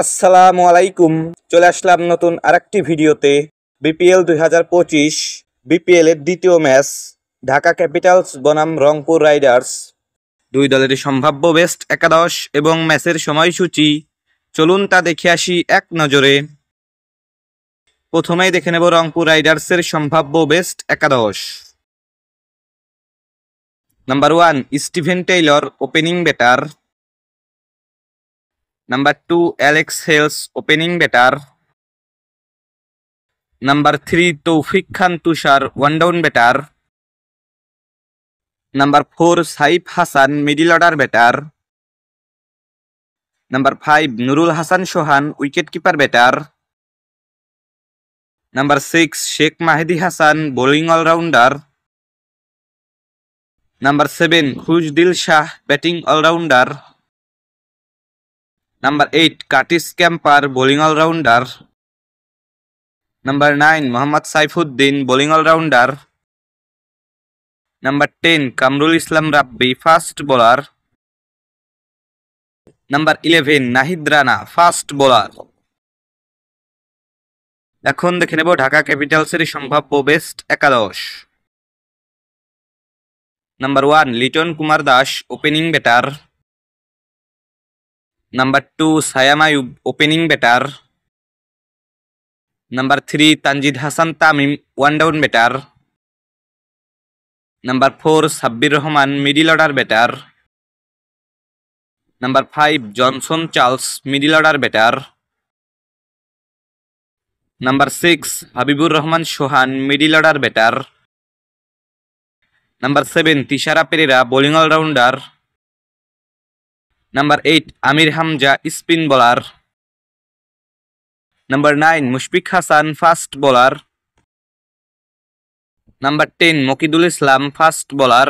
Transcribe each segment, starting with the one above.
আসসালামু আলাইকুম। চলে আসলাম নতুন আরেকটি ভিডিওতে। বিপিএল 2025 বিপিএল এর দ্বিতীয় ম্যাচ ঢাকা ক্যাপিটালস বনাম রংপুর রাইডার্স। দুই দলের সম্ভাব্য বেস্ট একাদশ এবং ম্যাচের সময়সূচি চলুন তা দেখে আসি এক নজরে। প্রথমেই দেখে নেব রংপুর রাইডার্সের সম্ভাব্য বেস্ট একাদশ। Number 1 Steven Taylor opening batter. Number 2 Alex Hales opening batter. Number 3 Taufiq Khan Tushar one down batter. Number 4 Saif Hassan middle order batter. Number 5 Nurul Hassan Shohan wicketkeeper batter. Number 6 Sheikh Mahdi Hassan bowling all-rounder. Number 7 Khushdil Shah batting all-rounder. Number 8 Curtis Kemper bowling all-rounder. Number 9 Mohammad Saifuddin bowling all-rounder. Number 10 Kamrul Islam Rabbi fast bowler. Number 11 Nahid Rana fast bowler. এখন দেখে নেব ঢাকা ক্যাপিটালসের সম্ভাব্য best একাদশ। Number 1 Liton Kumar Das opening batter. Number 2 Sayam Ayub opening batter. Number 3 Tanjid Hassan Tamim one down batter. Number 4 Sabbir Rahman middle order batter. Number 5 Johnson Charles middle order batter. Number 6 Habibur Rahman Shohan middle order batter. Number 7 Tishara Pereira bowling all rounder. Number 8 Amir Hamza spin bowler. Number 9 Mushfiq Hassan fast bowler. Number 10 Mokidul Islam fast bowler.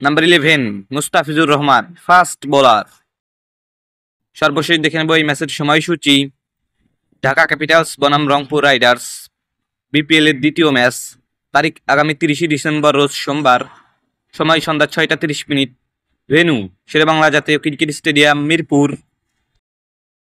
Number 11 Mustafizur Rahman fast bowler. সর্বশেষ দেখে নেব এই ম্যাচের সময়সূচি। Dhaka Capitals বনাম Rangpur Riders BPL এর দ্বিতীয় match, তারিখ আগামী 30 ডিসেম্বর রোজ সোমবার, সময় সন্ধ্যা 6টা 30 মিনিট, ভেন্যু শেরেবাংলা জাতীয় ক্রিকেট স্টেডিয়াম মিরপুর।